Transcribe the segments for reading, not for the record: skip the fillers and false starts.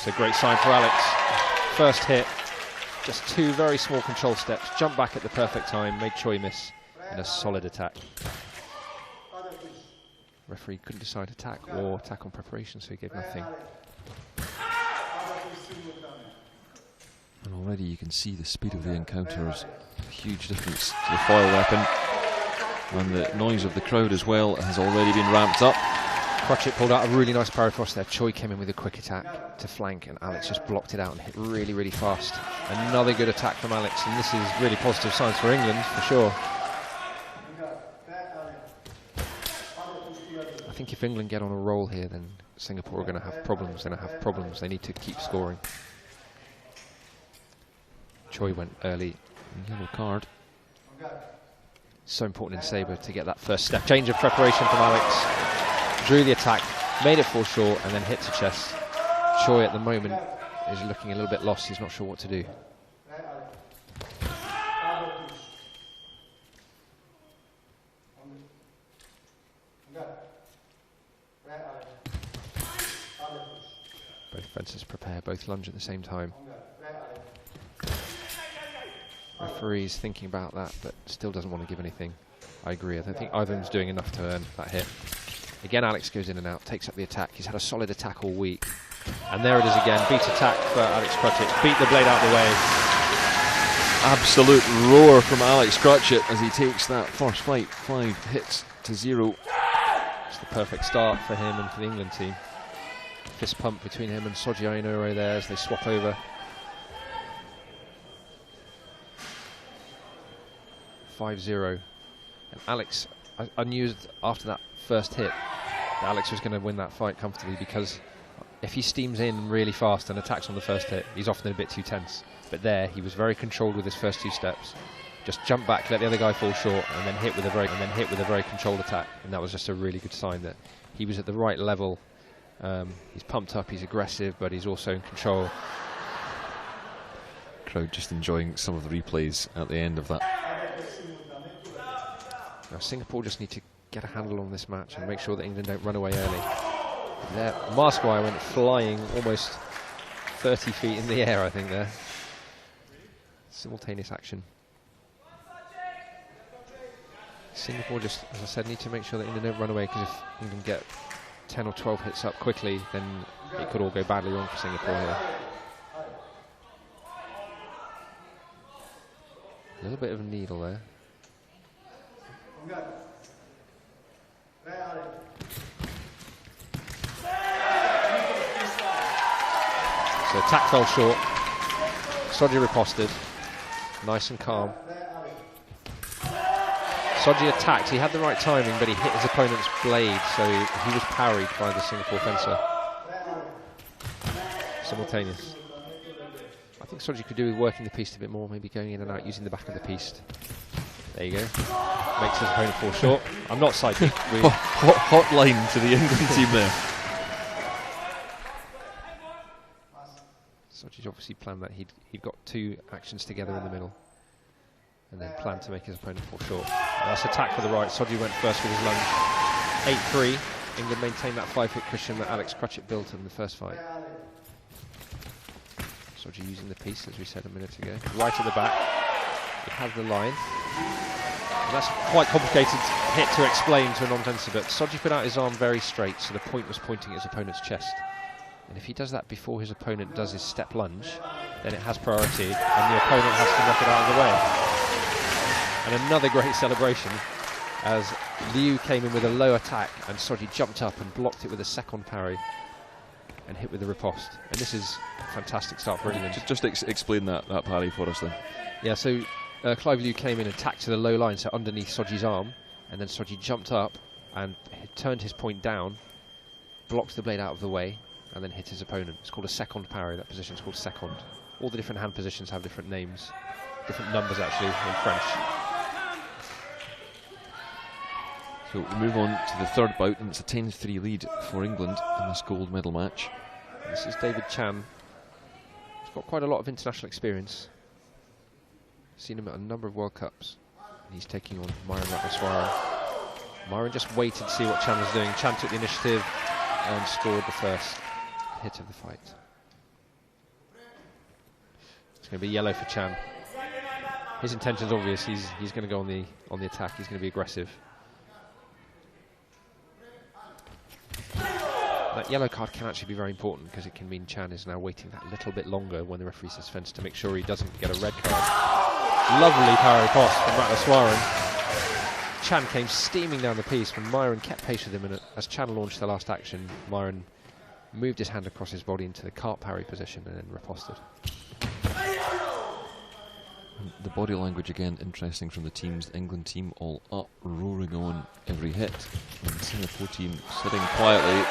It's a great sign for Alex. First hit, just 2 very small control steps, jumped back at the perfect time, made Choy miss in a solid attack. Referee couldn't decide attack or attack on preparation, so he gave nothing. And already you can see the speed of the encounters, a huge difference to the foil weapon. And the noise of the crowd as well has already been ramped up. Crutchett pulled out a really nice parry cross there. Choy came in with a quick attack to flank, and Alex just blocked it out and hit really, really fast. Another good attack from Alex, and this is really positive signs for England, for sure. I think if England get on a roll here, then Singapore are going to have problems. They need to keep scoring. Choy went early. Yellow card. So important in Sabre to get that first step. Change of preparation from Alex. Drew the attack, made it fall short, and then hit to chest. Choy at the moment is looking a little bit lost. He's not sure what to do. Both fencers prepare, both lunge at the same time. Referee's thinking about that, but still doesn't want to give anything. I agree. I don't think either of them's doing enough to earn that hit. Again, Alex goes in and out, takes up the attack. He's had a solid attack all week. And there it is again, beat attack for Alex Crutchett. Beat the blade out of the way. Absolute roar from Alex Crutchett as he takes that first fight. 5 hits to 0. It's the perfect start for him and for the England team. Fist pump between him and Soji Aiyenuro there as they swap over. 5-0. And Alex, I knew after that first hit that Alex was going to win that fight comfortably, because if he steams in really fast and attacks on the first hit, he's often a bit too tense. But there, he was very controlled with his first 2 steps. Just jump back, let the other guy fall short, and then hit with a very controlled attack. And that was just a really good sign that he was at the right level. He's pumped up, he's aggressive, but he's also in control. Crowd just enjoying some of the replays at the end of that. Now Singapore just need to get a handle on this match and make sure that England don't run away early. There, Maskwire went flying almost 30 feet in the air, I think, there. Simultaneous action. Singapore just, as I said, need to make sure that England don't run away, because if England get 10 or 12 hits up quickly, then it could all go badly wrong for Singapore here. A little bit of a needle there. So attack fell short. Soji riposted. Nice and calm. Soji attacked. He had the right timing, but he hit his opponent's blade, so he was parried by the Singapore fencer. Simultaneous. I think Soji could do with working the piece a bit more, maybe going in and out using the back of the piece. There you go. Makes his opponent fall short. I'm not psychic. Hot line to the England team there. Soji's obviously planned that. He'd got 2 actions together in the middle, and then planned to make his opponent fall short. And that's attack for the right. Soji went first with his lunge. 8-3. England maintained that 5-hit cushion that Alex Crutchett built in the first fight. Soji using the piece, as we said a minute ago. Right at the back. He had the line. And that's quite complicated hit to explain to a non-fencer, but Soji put out his arm very straight, so the point was pointing at his opponent's chest. And if he does that before his opponent does his step lunge, then it has priority, and the opponent has to knock it out of the way. And another great celebration, as Liu came in with a low attack, and Soji jumped up and blocked it with a second parry, and hit with the riposte. And this is a fantastic start for England. Just explain that parry for us then. Yeah, so Clive Liu came in and attacked to the low line, so underneath Soji's arm, and then Soji jumped up and turned his point down, blocked the blade out of the way, and then hit his opponent. It's called a second parry. That position is called second. All the different hand positions have different names, different numbers actually in French. So we move on to the third bout, and it's a 10-3 lead for England in this gold medal match. This is David Chan. He's got quite a lot of international experience. Seen him at a number of World Cups. And he's taking on Ratsneswaren. Maiyuran just waited to see what Chan was doing. Chan took the initiative and scored the first hit of the fight. It's going to be yellow for Chan. His intention's obvious. He's going to go on the attack. He's going to be aggressive. That yellow card can actually be very important because it can mean Chan is now waiting that little bit longer when the referee says fence to make sure he doesn't get a red card. Lovely parry post from Ratsneswaren. Chan came steaming down the piece when Maiyuran kept pace with him, and as Chan launched the last action, Maiyuran moved his hand across his body into the cart parry position and then riposted. The body language again interesting from the teams. The England team all up, roaring on every hit. And the Singapore team sitting quietly,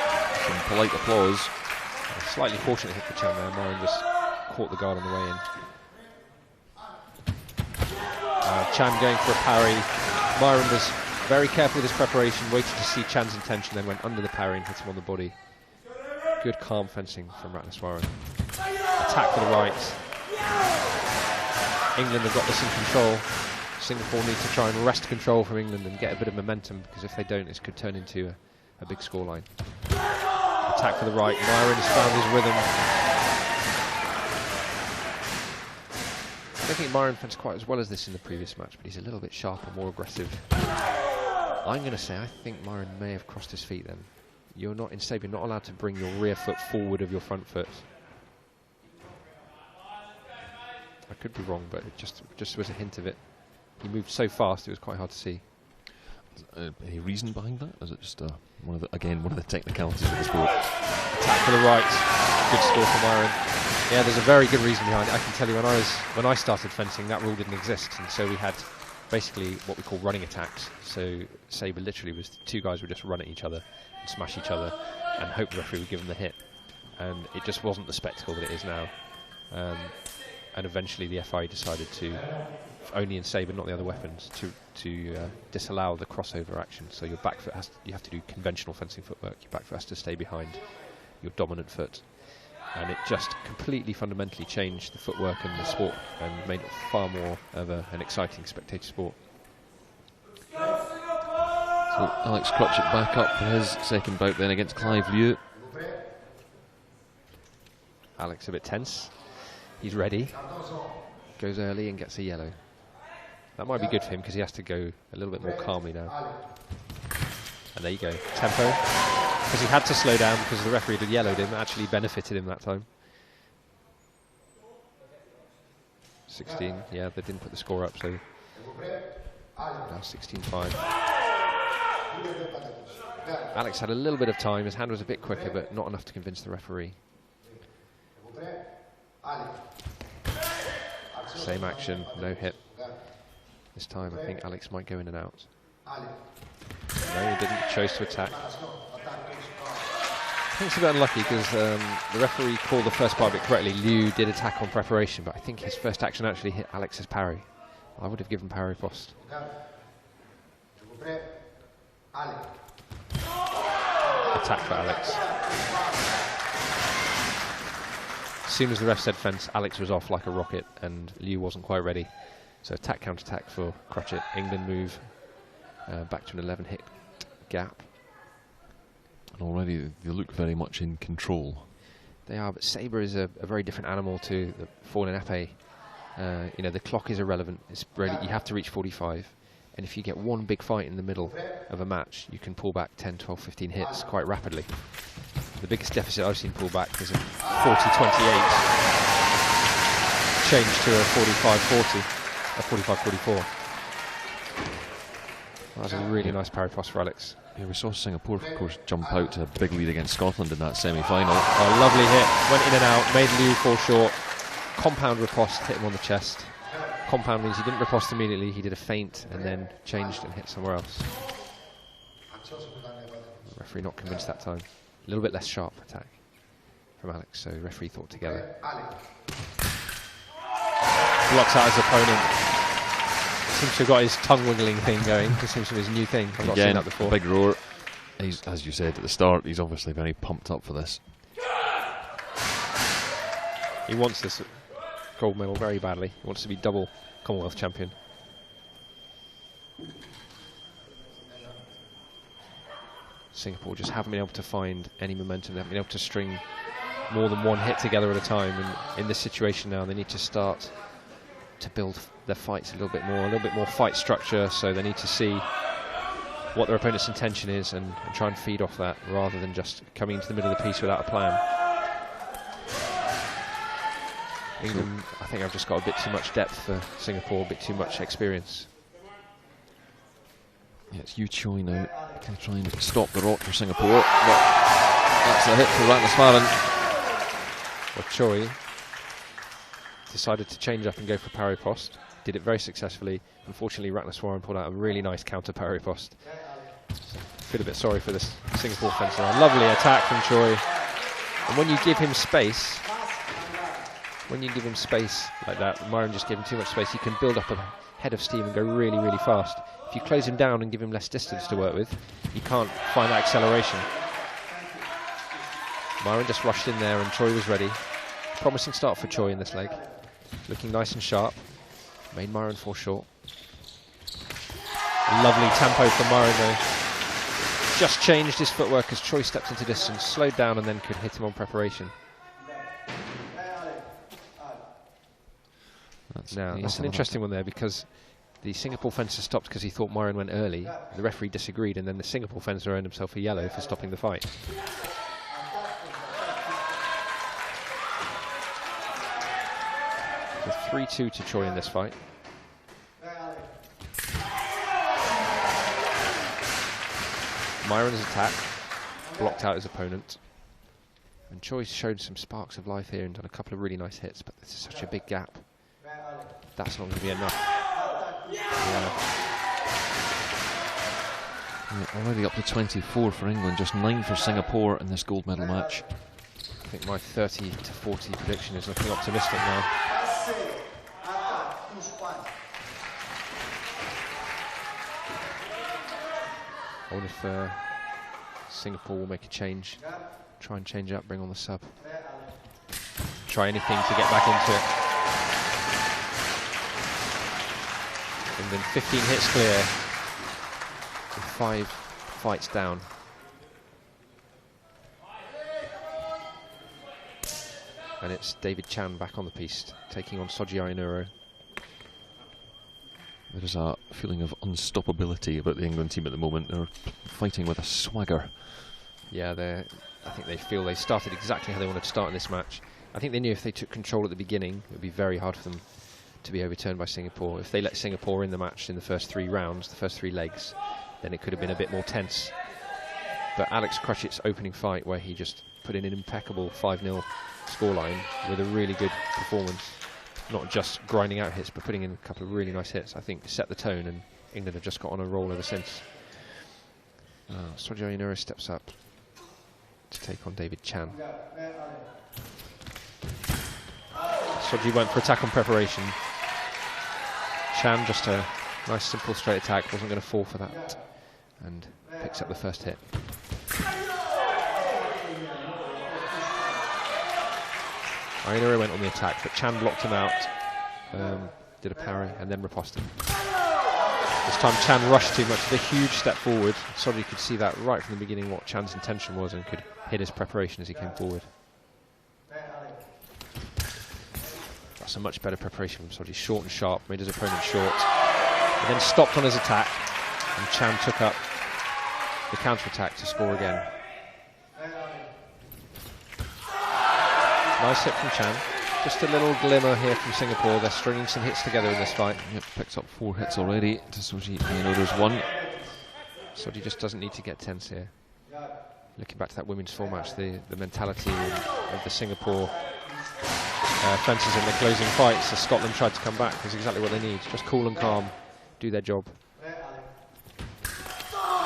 some polite applause. Slightly fortunate hit for Chan there. Maiyuran just caught the guard on the way in. Chan going for a parry. Maiyuran was very careful with his preparation, waited to see Chan's intention, then went under the parry and hit him on the body. Good calm fencing from Ratsneswaren. Attack for the right. England have got this in control. Singapore need to try and wrest control from England and get a bit of momentum, because if they don't, this could turn into a big scoreline. Attack for the right. Maiyuran has found his rhythm. I don't think Maiyuran fenced quite as well as this in the previous match, but he's a little bit sharper, more aggressive. I'm going to say I think Maiyuran may have crossed his feet then. You're not in Sabre, you're not allowed to bring your rear foot forward of your front foot. I could be wrong, but it just was a hint of it. He moved so fast, it was quite hard to see. Any reason behind that? Is it just one of the technicalities of the sport? Attack for the right. Good score for Maiyuran. Yeah, there's a very good reason behind it. I can tell you, when I started fencing, that rule didn't exist, and so we had basically what we call running attacks. So Sabre literally was two guys would just run at each other and smash each other and hope the referee would give them the hit. And it just wasn't the spectacle that it is now. And eventually the FI decided to, only in Sabre, not the other weapons, to disallow the crossover action. So your back foot you have to do conventional fencing footwork. Your back foot has to stay behind your dominant foot. And it just completely fundamentally changed the footwork in the sport and made it far more of an exciting spectator sport. So Alex Crutchett back up for his second bout then against Clive Liu. Alex a bit tense. He's ready. Goes early and gets a yellow. That might be good for him because he has to go a little bit more calmly now. And there you go. Tempo. Because he had to slow down because the referee had yellowed him. Actually benefited him that time. 16. Yeah, they didn't put the score up, so now 16-5. Alex had a little bit of time. His hand was a bit quicker, but not enough to convince the referee. Same action, no hit. This time I think Alex might go in and out. No, he didn't. Chose to attack. I think it's a bit unlucky because the referee called the first part of it correctly. Liu did attack on preparation, but I think his first action actually hit Alex's parry. I would have given parry post. Attack for Alex. As soon as the ref said fence, Alex was off like a rocket and Liu wasn't quite ready. So attack, counter-attack for Crutchett. England move back to an 11-hit gap. And already they look very much in control. They are, but Sabre is a very different animal to the fallen épée. You know, the clock is irrelevant. It's really, you have to reach 45. And if you get one big fight in the middle of a match, you can pull back 10, 12, 15 hits quite rapidly. The biggest deficit I've seen pull back is a 40-28, changed to a 45-40, a 45-44. That was a really nice parry pass for Alex. Yeah, we saw Singapore, of course, jump out to a big lead against Scotland in that semi-final. Oh, lovely hit. Went in and out, made Liu fall short. Compound riposte, hit him on the chest. Compound means he didn't riposte immediately, he did a feint and then changed and hit somewhere else. The referee not convinced that time. A little bit less sharp attack from Alex, so referee thought together. Blocks out his opponent. Seems to have got his tongue wiggling thing going. This seems to be his new thing. I've not seen that before. Big roar. He's, as you said at the start, he's obviously very pumped up for this. He wants this gold medal very badly. He wants to be double Commonwealth champion. Singapore just haven't been able to find any momentum. They haven't been able to string more than one hit together at a time, and in this situation now they need to start to build their fights a little bit more fight structure, so they need to see what their opponent's intention is and try and feed off that, rather than just coming into the middle of the piece without a plan. England, I think, I've just got a bit too much depth for Singapore, a bit too much experience. Yeah, it's Choy now. Can try and stop the rock for Singapore, but that's a hit for Ratsneswaren. Well, Choy decided to change up and go for parry post. Did it very successfully. Unfortunately, Ratsneswaren pulled out a really nice counter parry post. Feel a bit sorry for this Singapore fencer. A lovely attack from Choy. And when you give him space, like that, Maiyuran just gave him too much space, he can build up a head of steam and go really, really fast. If you close him down and give him less distance to work with, you can't find that acceleration. Maiyuran just rushed in there and Choy was ready. Promising start for Choy in this leg. Looking nice and sharp. Made Maiyuran fall short. Lovely tempo from Maiyuran though. Just changed his footwork as Choy stepped into distance, slowed down and then could hit him on preparation. That's an interesting one there, because the Singapore fencer stopped because he thought Maiyuran went early. The referee disagreed, and then the Singapore fencer earned himself a yellow for stopping the fight. So 3-2 to Choy in this fight. Maiyuran's attack blocked out his opponent. And Choy's showed some sparks of life here and done a couple of really nice hits, but this is such a big gap. That's not going to be enough. Yeah, already up to 24 for England, just 9 for Singapore in this gold medal match. I think my 30 to 40 prediction is looking optimistic now. I wonder if Singapore will make a change. Try and change up, bring on the sub. Try anything to get back into it. And then 15 hits clear, with 5 fights down. And it's David Chan back on the piece, taking on Soji Aiyenuro. There is a feeling of unstoppability about the England team at the moment. They're fighting with a swagger. Yeah, I think they feel they started exactly how they wanted to start in this match. I think they knew if they took control at the beginning, it would be very hard for them to be overturned by Singapore. If they let Singapore in the match in the first 3 rounds, the first 3 legs, then it could have been a bit more tense. But Alex Crutchett's opening fight, where he just put in an impeccable 5-0 scoreline with a really good performance, not just grinding out hits, but putting in a couple of really nice hits, I think set the tone, and England have just got on a roll ever since. Soji Aiyenuro steps up to take on David Chan. Soji went for attack on preparation. Chan, just a nice simple straight attack, wasn't going to fall for that, and picks up the first hit. Aiyenuro went on the attack, but Chan blocked him out, did a parry, and then riposted. This time Chan rushed too much, did a huge step forward. Soji could see that right from the beginning, what Chan's intention was, and could hit his preparation as he came forward. That's a much better preparation from Soji. Short and sharp, made his opponent short, and then stopped on his attack, and Chan took up the counter-attack to score again. Nice hit from Chan. Just a little glimmer here from Singapore. They're stringing some hits together in this fight. Yep, picks up 4 hits already to Soji Aiyenuro's 1. Soji just doesn't need to get tense here. Looking back to that women's 4 match, the mentality of the Singapore fencers in the closing fights as Scotland tried to come back was exactly what they need. Just cool and calm, do their job.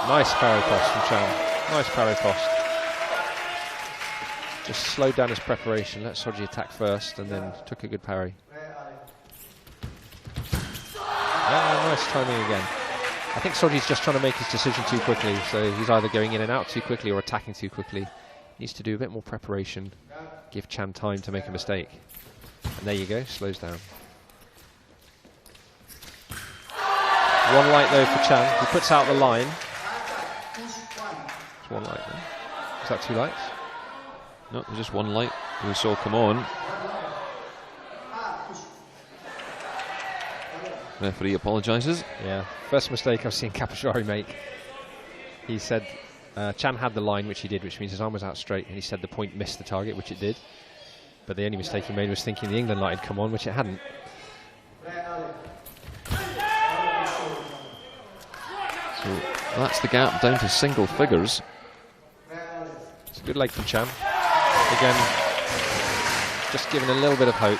Nice parry post from Chan. Nice parry post. Just slowed down his preparation, let Soji attack first, and then took a good parry. Nice timing again. I think Soji's just trying to make his decision too quickly, so he's either going in and out too quickly or attacking too quickly. Needs to do a bit more preparation, give Chan time to make a mistake. And there you go, slows down. 1 light though for Chan, he puts out the line. It's 1 light then. Is that 2 lights? No, there's just 1 light. We saw come on. Referee apologises. Yeah, first mistake I've seen Kapashari make. He said Chan had the line, which he did, which means his arm was out straight, and he said the point missed the target, which it did. But the only mistake he made was thinking the England line had come on, which it hadn't. So that's the gap down to single figures. It's a good leg from Chan. Again, just giving a little bit of hope.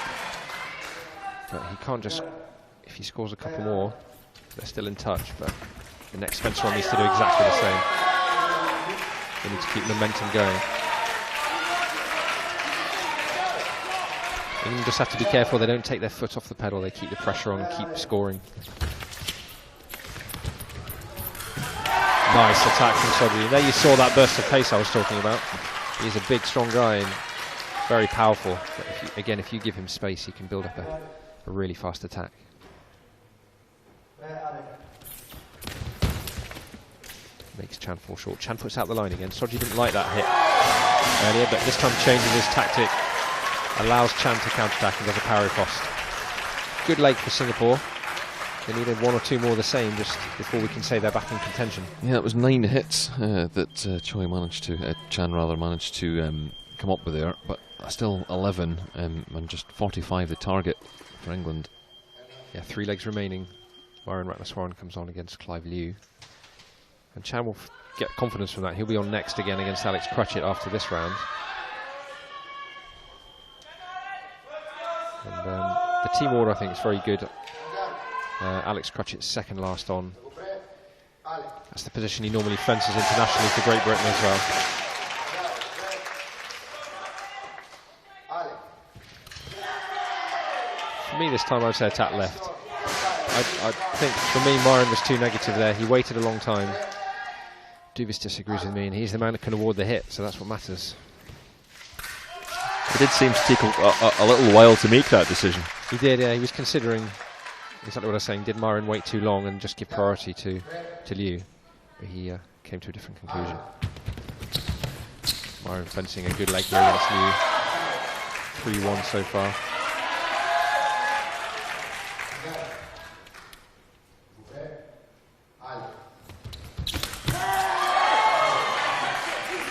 But he can't just, if he scores a couple more, they're still in touch. But the next Spencer needs to do exactly the same. They need to keep momentum going. England just have to be careful they don't take their foot off the pedal, they keep the pressure on and keep scoring. Nice attack from Soji. There you saw that burst of pace I was talking about. He's a big, strong guy and very powerful. But if you give him space, he can build up a really fast attack. Makes Chan fall short. Chan puts out the line again. Soji didn't like that hit earlier, but this time changes his tactic. Allows Chan to counter-attack and does a parry post. Good leg for Singapore. They needed one or two more of the same just before we can say they're back in contention. Yeah, it was 9 hits that Choy managed to, Chan rather, managed to come up with there, but still 11 and just 45 the target for England. Yeah, 3 legs remaining. Maiyuran Ratsneswaren comes on against Clive Liu. And Chan will get confidence from that. He'll be on next again against Alex Crutchett after this round. And the team order, I think, is very good. Alex Crutchett's second last on. That's the position he normally fences internationally for Great Britain as well. For me this time I would say attack left. I think for me Maiyuran was too negative there. He waited a long time. Duvis disagrees with me and he's the man that can award the hit, so that's what matters. It did seem to take a little while to make that decision. He did, yeah. He was considering exactly what I was saying. Did Maiyuran wait too long and just give priority to Liu? But he came to a different conclusion. Maiyuran fencing a good leg here against Liu. 3-1 so far.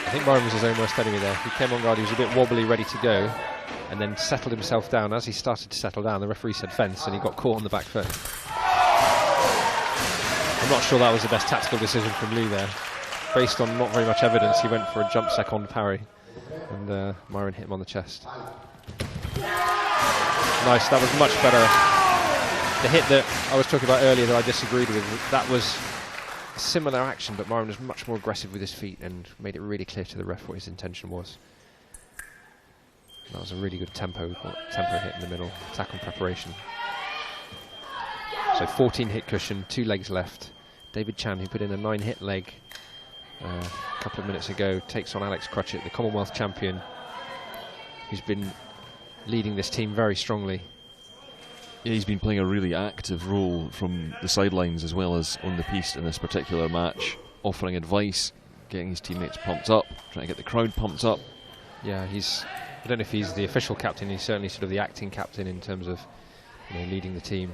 I think Maiyuran was his own worst enemy there. He came on guard, he was a bit wobbly, ready to go, and then settled himself down. As he started to settle down, the referee said fence, and he got caught on the back foot. I'm not sure that was the best tactical decision from Liu there. Based on not very much evidence, he went for a jump second parry, and Maiyuran hit him on the chest. Nice, that was much better. The hit that I was talking about earlier that I disagreed with, that was similar action, but Maiyuran was much more aggressive with his feet and made it really clear to the ref what his intention was. That was a really good tempo hit in the middle, attack on preparation. So 14 hit cushion, 2 legs left. David Chan, who put in a 9 hit leg a couple of minutes ago, takes on Alex Crutchett, the Commonwealth champion, who's been leading this team very strongly. Yeah, he's been playing a really active role from the sidelines as well as on the piste in this particular match, offering advice, getting his teammates pumped up, trying to get the crowd pumped up. Yeah, I don't know if he's the official captain, he's certainly sort of the acting captain in terms of leading the team.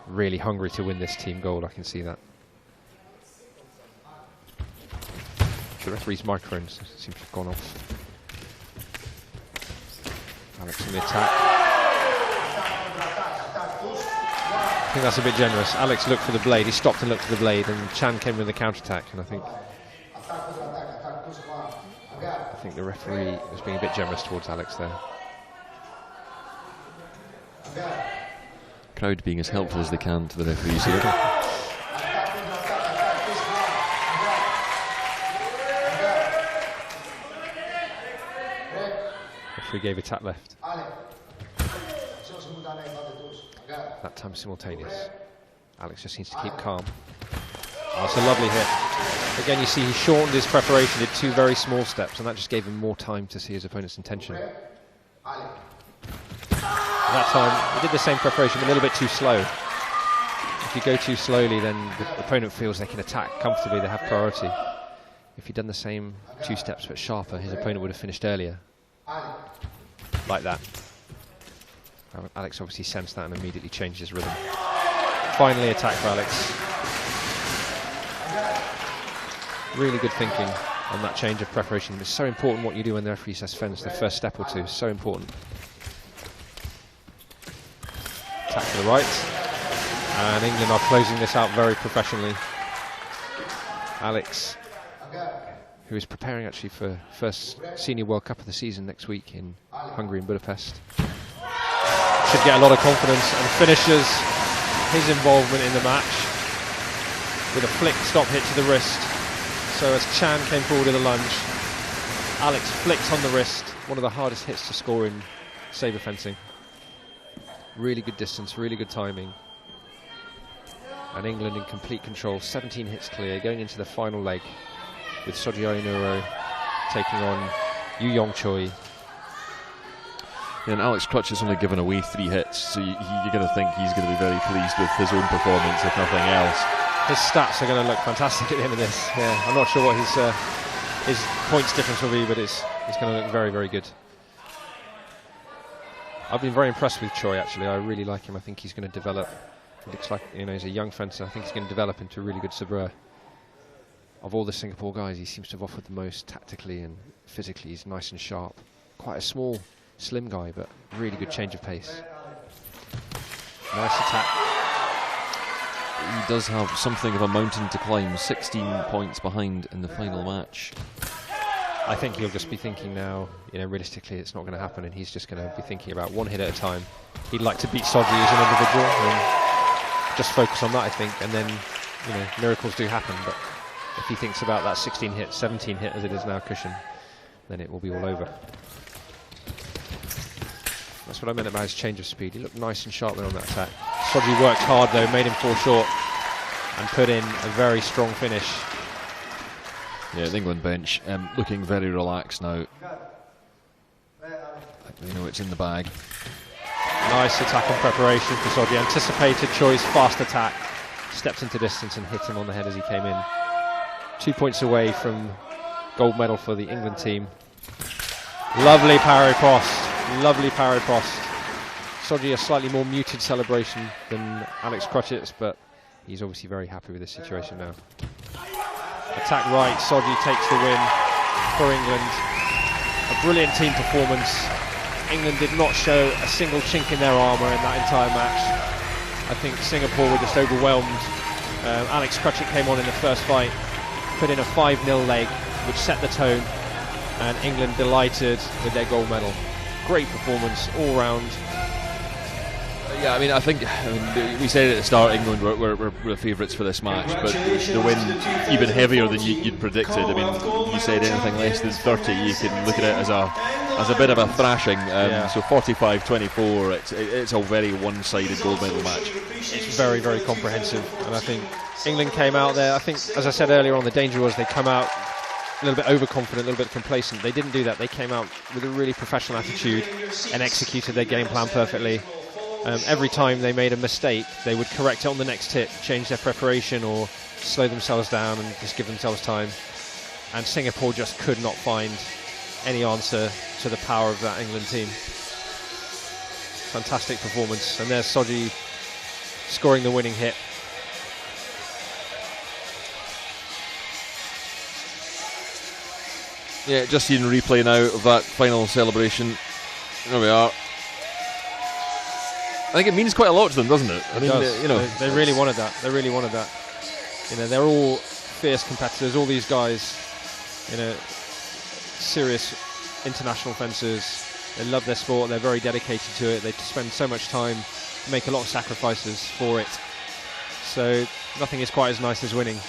Really hungry to win this team gold, I can see that. The referee's microphones seem to have gone off. Alex in the attack. I think that's a bit generous. Alex looked for the blade, he stopped and looked for the blade, and Chan came with the counter-attack, and I think the referee was being a bit generous towards Alex there. Crowd being as helpful as they can to the referees here. Referee gave a tap left. That time simultaneous. Alex just needs to keep calm. Oh, it's a lovely hit. Again, you see he shortened his preparation, did 2 very small steps, and that just gave him more time to see his opponent's intention. That time, he did the same preparation, but a little bit too slow. If you go too slowly, then the opponent feels they can attack comfortably, they have priority. If he'd done the same 2 steps but sharper, his opponent would have finished earlier. like that. Alex obviously sensed that and immediately changed his rhythm. Finally attack for Alex. Really good thinking on that change of preparation. It's so important what you do when the referee says fence, the first step or two, so important. Attack to the right. And England are closing this out very professionally. Alex, who is preparing actually for first Senior World Cup of the season next week in Hungary and Budapest. Should get a lot of confidence and finishes his involvement in the match with a flick stop hit to the wrist. So as Chan came forward with a lunge, Alex flicks on the wrist, one of the hardest hits to score in Sabre fencing. Really good distance, really good timing. And England in complete control, 17 hits clear, going into the final leg with Soji Aiyenuro taking on Yong Choy. Yeah, and Alex Crutchett's only given away 3 hits, so you're going to think he's going to be very pleased with his own performance, if nothing else. His stats are going to look fantastic at the end of this. Yeah, I'm not sure what his points difference will be, but it's going to look very, very good. I've been very impressed with Choy, actually. I really like him. I think he's going to develop. It looks like, you know, he's a young fencer. I think he's going to develop into a really good sabreur. Of all the Singapore guys, he seems to have offered the most tactically and physically. He's nice and sharp. Quite a small, slim guy, but really good change of pace. Nice attack. He does have something of a mountain to climb, 16 points behind in the final match. I think he'll just be thinking now, you know, realistically it's not going to happen, and he's just going to be thinking about one hit at a time. He'd like to beat Soji as an individual and just focus on that, I think, and then, you know, miracles do happen, but if he thinks about that 16 hit, 17 hit as it is now cushion, then it will be all over. That's what I meant about his change of speed. He looked nice and sharp then on that attack. Soji worked hard though, made him fall short and put in a very strong finish. Yeah, the England bench looking very relaxed now. You know, it's in the bag. Nice attack and preparation for Soji. Anticipated Choi's fast attack. Stepped into distance and hit him on the head as he came in. 2 points away from gold medal for the England team. Lovely parry post. Lovely parry post. Soji a slightly more muted celebration than Alex Crutchett's, but he's obviously very happy with this situation now. Attack right, Soji takes the win for England. A brilliant team performance. England did not show a single chink in their armour in that entire match. I think Singapore were just overwhelmed. Alex Crutchett came on in the first fight, put in a 5-0 leg, which set the tone, and England delighted with their gold medal. Great performance all round. Yeah, I mean, we said at the start England were the favourites for this match, but the win even heavier than you'd predicted. I mean, you said anything less than 30, you can look at it as a bit of a thrashing. So 45-24, it's a very one-sided gold medal match. It's very, very comprehensive, and I think England came out there. I think, as I said earlier on, the danger was they come out a little bit overconfident, a little bit complacent. They didn't do that. They came out with a really professional attitude and executed their game plan perfectly. Every time they made a mistake, they would correct it on the next hit, change their preparation or slow themselves down and just give themselves time. And Singapore just could not find any answer to the power of that England team. Fantastic performance. And there's Soji scoring the winning hit. Yeah, just seeing replay now of that final celebration. There we are. I think it means quite a lot to them, doesn't it? I mean, you know, they really wanted that. They really wanted that. You know, they're all fierce competitors. All these guys, you know, serious international fencers. They love their sport. They're very dedicated to it. They spend so much time, make a lot of sacrifices for it. So nothing is quite as nice as winning.